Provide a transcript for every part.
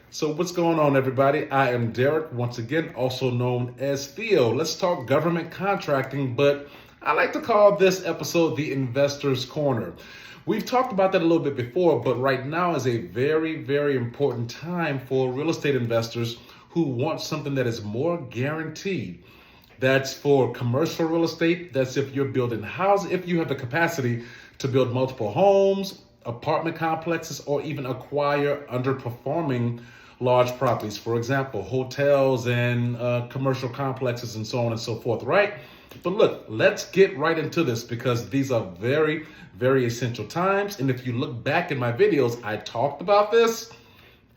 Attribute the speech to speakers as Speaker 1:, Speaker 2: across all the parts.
Speaker 1: So what's going on, everybody? I am Derek, once again, also known as Theo. Let's talk government contracting, but I like to call this episode the Investor's Corner. We've talked about that a little bit before, but right now is a very, very important time for real estate investors who want something that is more guaranteed. That's for commercial real estate. That's if you're building houses, if you have the capacity to build multiple homes, apartment complexes, or even acquire underperforming large properties. For example, hotels and commercial complexes and so on and so forth, right? But look, let's get right into this because these are very, very essential times. And if you look back in my videos, I talked about this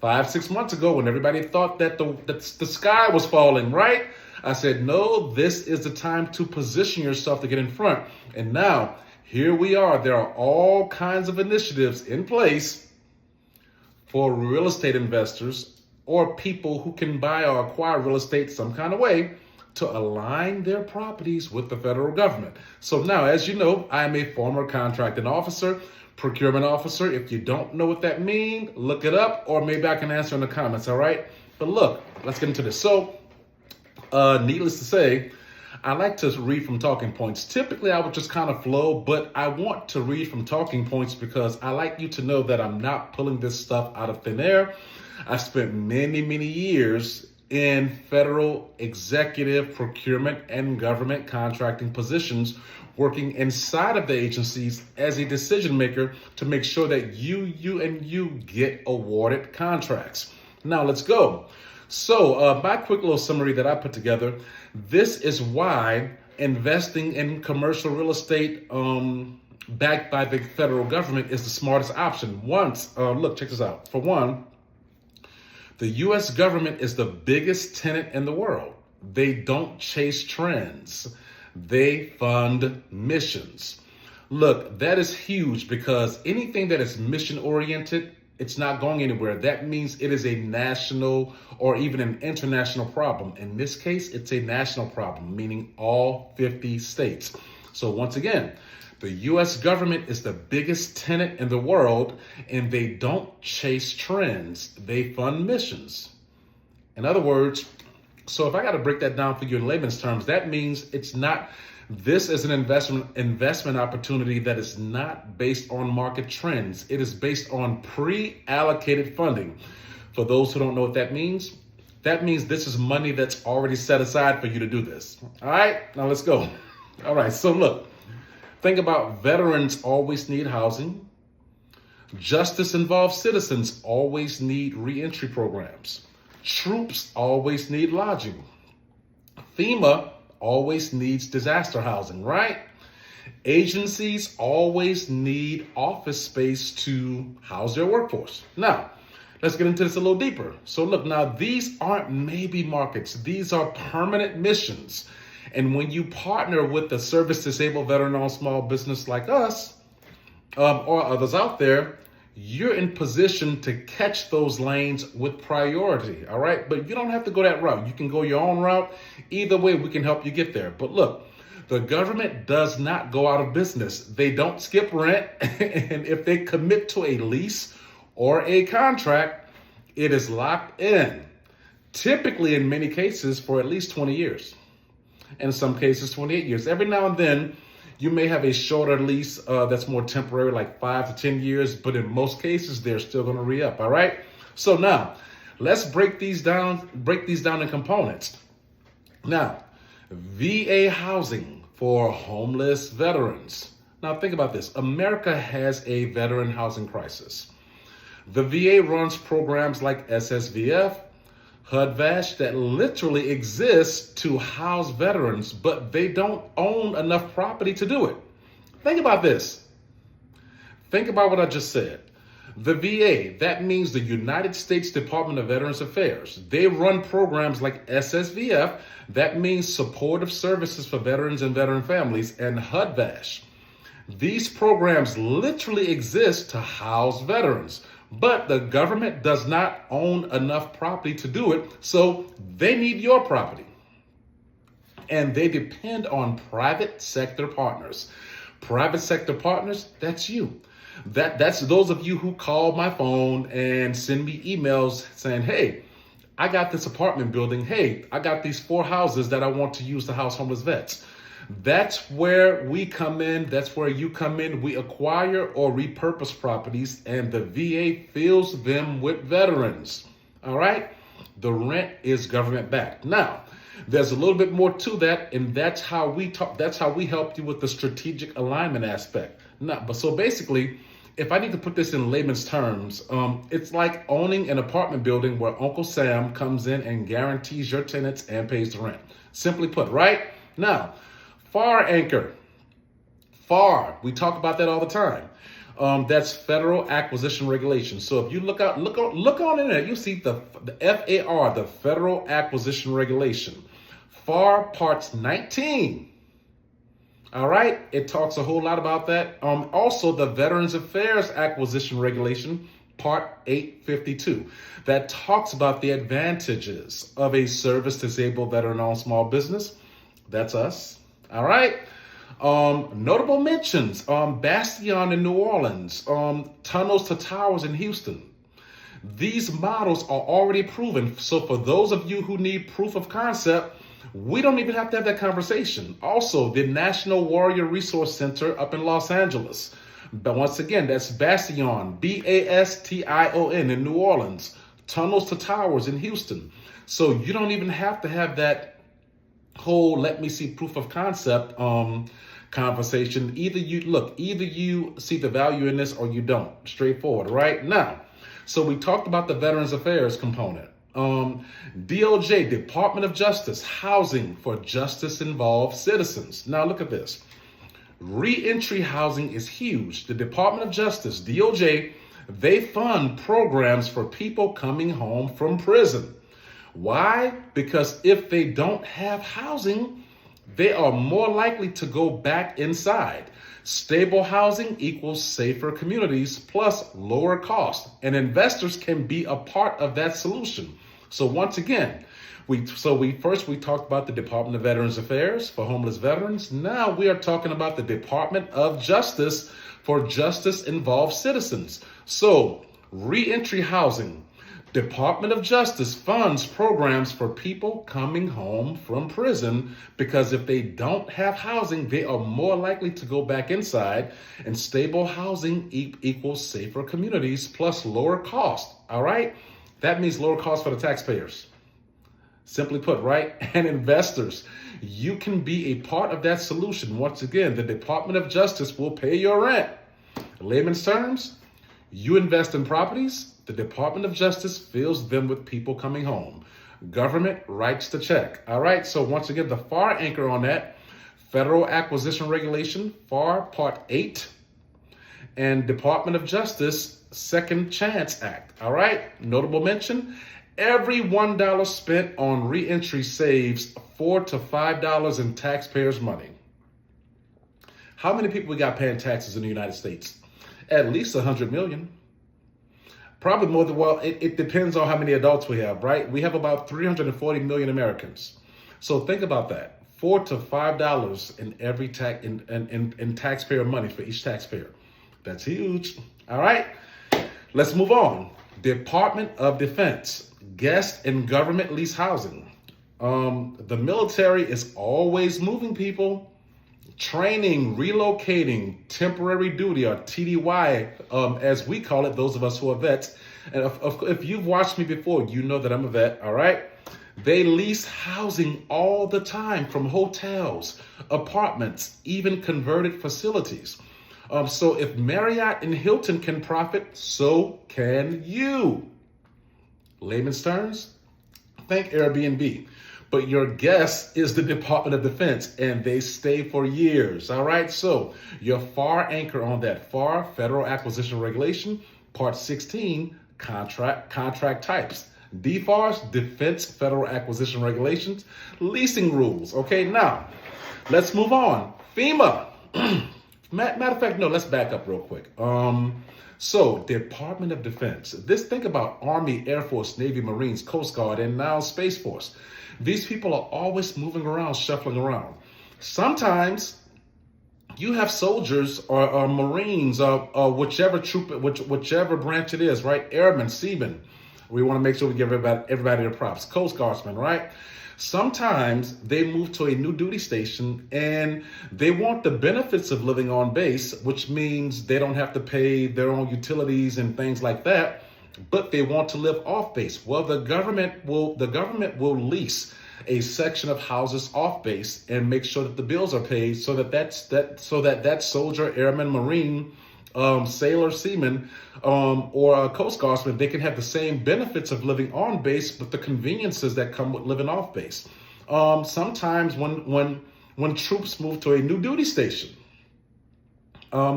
Speaker 1: 5-6 months ago when everybody thought that the sky was falling, right? I said, no, this is the time to position yourself to get in front. And now, here we are. There are all kinds of initiatives in place for real estate investors or people who can buy or acquire real estate some kind of way to align their properties with the federal government. So now, as you know, I am a former contracting officer, procurement officer. If you don't know what that means, look it up, or maybe I can answer in the comments, all right? But look, let's get into this. So, needless to say, I like to read from talking points. Typically, I would just kind of flow, but I want to read from talking points because I like you to know that I'm not pulling this stuff out of thin air. I spent many, many years in federal executive procurement and government contracting positions, working inside of the agencies as a decision maker to make sure that you get awarded contracts. Now let's go. So my quick little summary that I put together, this is why investing in commercial real estate backed by the federal government is the smartest option. Look, check this out. For one, the U.S. government is the biggest tenant in the world. They don't chase trends. They fund missions. Look, that is huge because anything that is mission oriented, it's not going anywhere. That means it is a national or even an international problem. In this case, it's a national problem, meaning all 50 states. So once again, the U.S. government is the biggest tenant in the world, and they don't chase trends. They fund missions. In other words, so if I got to break that down for you in layman's terms, that means this is an investment opportunity that is not based on market trends. It is based on pre-allocated funding. For those who don't know what that means this is money that's already set aside for you to do this. All right, now let's go. All right, so look, think about veterans always need housing. Justice-involved citizens always need reentry programs. Troops always need lodging. FEMA always needs disaster housing, right? Agencies always need office space to house their workforce. Now, let's get into this a little deeper. So look, now these aren't maybe markets. These are permanent missions. And when you partner with a service-disabled veteran-owned small business like us, or others out there, you're in position to catch those lanes with priority, all right? But you don't have to go that route. You can go your own route. Either way, we can help you get there. But look, the government does not go out of business. They don't skip rent. And if they commit to a lease or a contract, it is locked in, typically in many cases for at least 20 years. In some cases, 28 years. Every now and then, you may have a shorter lease that's more temporary, like 5 to 10 years, but in most cases, they're still going to re-up, all right? So now, let's break these down in components. Now, VA housing for homeless veterans. Now, think about this. America has a veteran housing crisis. The VA runs programs like SSVF, HUD-VASH that literally exists to house veterans, but they don't own enough property to do it. Think about this. Think about what I just said. The VA, that means the United States Department of Veterans Affairs. They run programs like SSVF, that means supportive services for veterans and veteran families, and HUD-VASH. These programs literally exist to house veterans. But the government does not own enough property to do it, so they need your property. And they depend on private sector partners. Private sector partners, that's you. That's those of you who call my phone and send me emails saying, hey, I got this apartment building. Hey, I got these 4 houses that I want to use to house homeless vets. That's where we come in. That's where you come in. We acquire or repurpose properties, and the VA fills them with veterans. All right? The rent is government backed. Now, there's a little bit more to that, and that's how we talk. That's how we help you with the strategic alignment aspect. Now, but so basically, if I need to put this in layman's terms, it's like owning an apartment building where Uncle Sam comes in and guarantees your tenants and pays the rent. Simply put, right? Now, FAR anchor. FAR, we talk about that all the time. That's Federal Acquisition Regulation. So if you look on in there, you see the FAR, the Federal Acquisition Regulation. FAR Parts 19. All right, it talks a whole lot about that. Also, the Veterans Affairs Acquisition Regulation, Part 852, that talks about the advantages of a service-disabled veteran-owned small business. That's us. All right. Notable mentions: Bastion in New Orleans, Tunnels to Towers in Houston. These models are already proven. So for those of you who need proof of concept, we don't even have to have that conversation. Also, the National Warrior Resource Center up in Los Angeles. But once again, that's Bastion, Bastion in New Orleans, Tunnels to Towers in Houston. So you don't even have to have that whole let me see proof of concept conversation. Either you see the value in this or you don't. Straightforward, right? Now, so we talked about the Veterans Affairs component. DOJ, Department of Justice, housing for justice-involved citizens. Now look at this. Reentry housing is huge. The Department of Justice, DOJ, they fund programs for people coming home from prison. Why? Because if they don't have housing, they are more likely to go back inside. Stable housing equals safer communities plus lower cost, and investors can be a part of that solution. So once again, we talked about the Department of Veterans Affairs for homeless veterans. Now we are talking about the Department of Justice for justice-involved citizens. So reentry housing. Department of Justice funds programs for people coming home from prison because if they don't have housing, they are more likely to go back inside, and stable housing equals safer communities plus lower cost. All right? That means lower cost for the taxpayers. Simply put, right? And investors, you can be a part of that solution. Once again, the Department of Justice will pay your rent. In layman's terms, you invest in properties, the Department of Justice fills them with people coming home. Government writes the check. All right, so once again, the FAR anchor on that, Federal Acquisition Regulation, FAR Part 8, and Department of Justice Second Chance Act. All right, notable mention, every $1 spent on reentry saves $4 to $5 in taxpayers' money. How many people we got paying taxes in the United States? At least 100 million. Probably more than, well, it depends on how many adults we have, right? We have about 340 million Americans. So think about that. $4 to $5 in every in taxpayer money for each taxpayer. That's huge. All right, let's move on. Department of Defense, guest and government lease housing. The military is always moving people. Training, relocating, temporary duty, or TDY, as we call it, those of us who are vets. And if you've watched me before, you know that I'm a vet, all right? They lease housing all the time from hotels, apartments, even converted facilities. So if Marriott and Hilton can profit, so can you. Layman's terms, think Airbnb. But your guess is the Department of Defense, and they stay for years. All right, so your FAR anchor on that, FAR, Federal Acquisition Regulation, Part 16, contract types. DFARS, Defense Federal Acquisition Regulations, leasing rules. Okay, now let's move on. FEMA. Matter of fact, no, let's back up real quick. So Department of Defense. Think about Army, Air Force, Navy, Marines, Coast Guard, and now Space Force. These people are always moving around, shuffling around. Sometimes You have soldiers or Marines or whichever troop, whichever branch it is, right? Airmen, seamen. We want to make sure we give everybody their props. Coast Guardsmen, right? Sometimes they move to a new duty station and they want the benefits of living on base, which means they don't have to pay their own utilities and things like that, but they want to live off base. Well, the government will lease a section of houses off base and make sure that the bills are paid so that soldier, airman, marine, sailor, seaman, or a Coast Guardsman, they can have the same benefits of living on base, but the conveniences that come with living off base. Sometimes when troops move to a new duty station,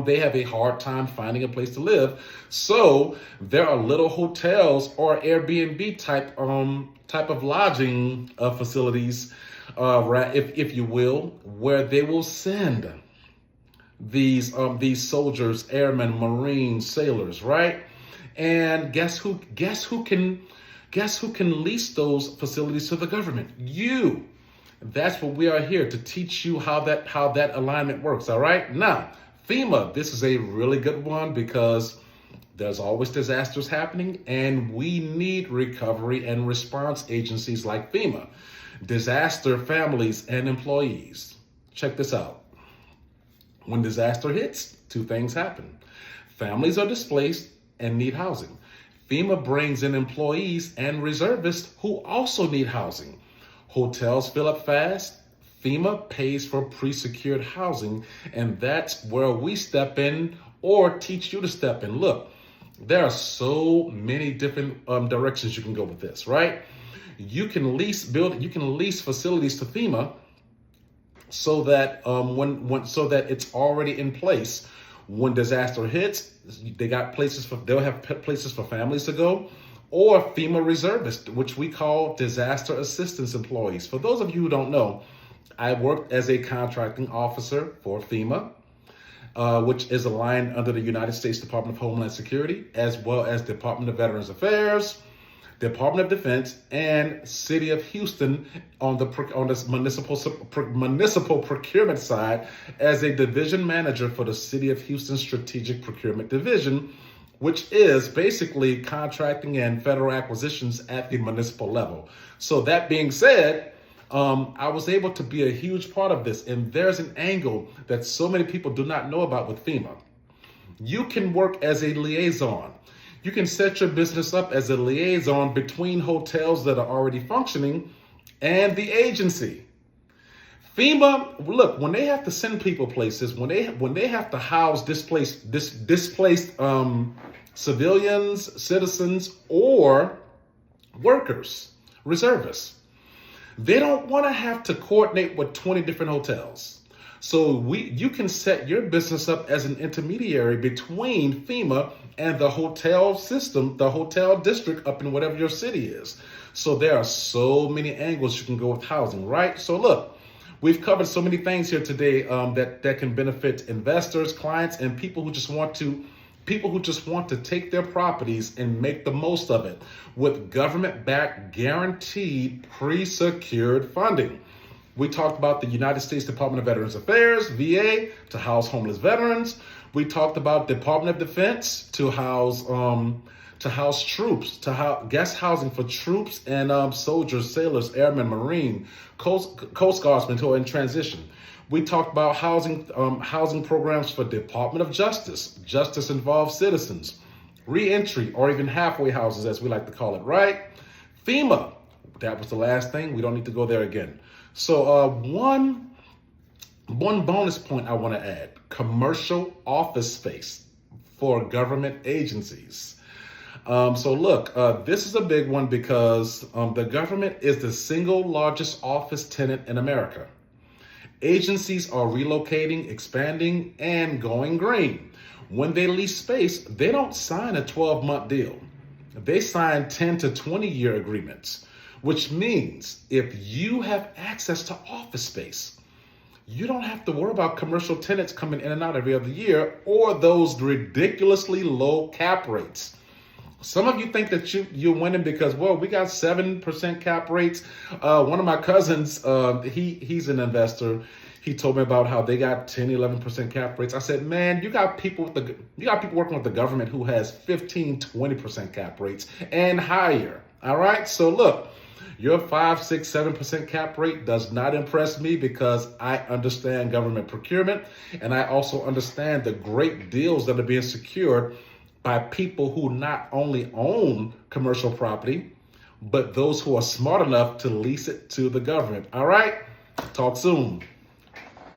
Speaker 1: they have a hard time finding a place to live. So there are little hotels or Airbnb type of lodging facilities, if you will, where they will send these soldiers, airmen, marines, sailors, right? And guess who can lease those facilities to the government? You. That's what we are here to teach you how that alignment works. All right. Now, FEMA, this is a really good one because there's always disasters happening and we need recovery and response agencies like FEMA, disaster families and employees. Check this out. When disaster hits, two things happen. Families are displaced and need housing. FEMA brings in employees and reservists who also need housing. Hotels fill up fast. FEMA pays for pre-secured housing, and that's where we step in or teach you to step in. Look, there are so many different directions you can go with this, right? You can lease facilities to FEMA so that so that it's already in place. When disaster hits, they'll have places for families to go, or FEMA reservists, which we call disaster assistance employees. For those of you who don't know, I worked as a contracting officer for FEMA, which is aligned under the United States Department of Homeland Security, as well as Department of Veterans Affairs, Department of Defense, and City of Houston on this municipal procurement side as a division manager for the City of Houston Strategic Procurement Division, which is basically contracting and federal acquisitions at the municipal level. So that being said, I was able to be a huge part of this, and there's an angle that so many people do not know about with FEMA. You can work as a liaison. You can set your business up as a liaison between hotels that are already functioning and the agency. FEMA, look, when they have to send people places, when they have to house displaced civilians, citizens, or workers, reservists, they don't want to have to coordinate with 20 different hotels. So you can set your business up as an intermediary between FEMA and the hotel system, the hotel district up in whatever your city is. So there are so many angles you can go with housing, right? So look, we've covered so many things here today that can benefit investors, clients, and people who just want to take their properties and make the most of it with government-backed, guaranteed, pre-secured funding. We talked about the United States Department of Veterans Affairs, VA, to house homeless veterans. We talked about Department of Defense to house troops, guest housing for troops and soldiers, sailors, airmen, marine, Coast Guardsmen who are in transition. We talked about housing programs for Department of Justice. Justice involves citizens. Reentry, or even halfway houses, as we like to call it, right? FEMA, that was the last thing. We don't need to go there again. So one bonus point I want to add: commercial office space for government agencies. So look, this is a big one because the government is the single largest office tenant in America. Agencies are relocating, expanding, and going green. When they lease space, they don't sign a 12-month deal. They sign 10 to 20-year agreements, which means if you have access to office space, you don't have to worry about commercial tenants coming in and out every other year or those ridiculously low cap rates. Some of you think that you're winning because, well, we got 7% cap rates. One of my cousins, he's an investor. He told me about how they got 10, 11% cap rates. I said, man, you got people working with the government who has 15, 20% cap rates and higher. All right. So look, your 5, 6, 7% cap rate does not impress me because I understand government procurement, and I also understand the great deals that are being secured by people who not only own commercial property, but those who are smart enough to lease it to the government. All right, talk soon.